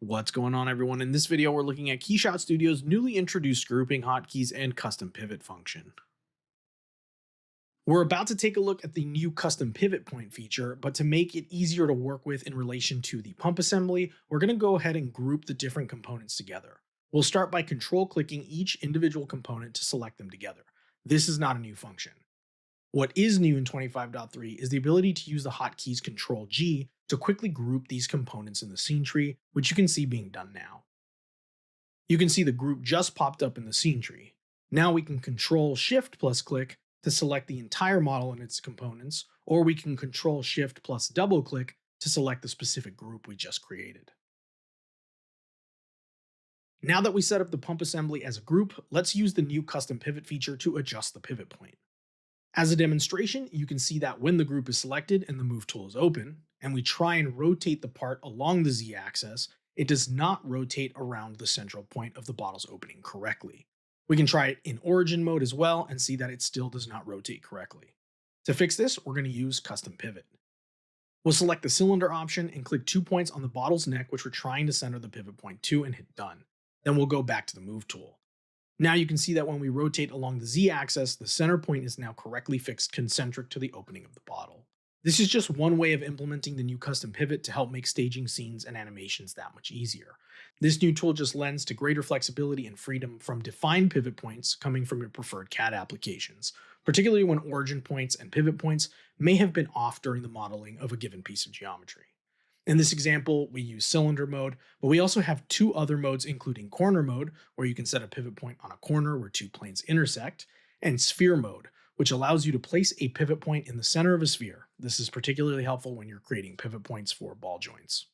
What's going on, everyone? In this video, we're looking at KeyShot Studio's newly introduced grouping hotkeys and custom pivot function. We're about to take a look at the new custom pivot point feature, but to make it easier to work with in relation to the pump assembly, we're going to go ahead and group the different components together. We'll start by control clicking each individual component to select them together. This is not a new function. What is new in 25.3 is the ability to use the hotkeys Control G to quickly group these components in the scene tree, which you can see being done now. You can see the group just popped up in the scene tree. Now we can Control Shift plus click to select the entire model and its components, or we can Control Shift plus double click to select the specific group we just created. Now that we set up the pump assembly as a group, let's use the new custom pivot feature to adjust the pivot point. As a demonstration, you can see that when the group is selected and the move tool is open, and we try and rotate the part along the Z-axis, it does not rotate around the central point of the bottle's opening correctly. We can try it in origin mode as well and see that it still does not rotate correctly. To fix this, we're going to use custom pivot. We'll select the cylinder option and click 2 points on the bottle's neck, which we're trying to center the pivot point to, and hit done. Then we'll go back to the move tool. Now you can see that when we rotate along the Z-axis, the center point is now correctly fixed concentric to the opening of the bottle. This is just one way of implementing the new custom pivot to help make staging scenes and animations that much easier. This new tool just lends to greater flexibility and freedom from defined pivot points coming from your preferred CAD applications, particularly when origin points and pivot points may have been off during the modeling of a given piece of geometry. In this example, we use cylinder mode, but we also have two other modes, including corner mode, where you can set a pivot point on a corner where two planes intersect, and sphere mode, which allows you to place a pivot point in the center of a sphere. This is particularly helpful when you're creating pivot points for ball joints.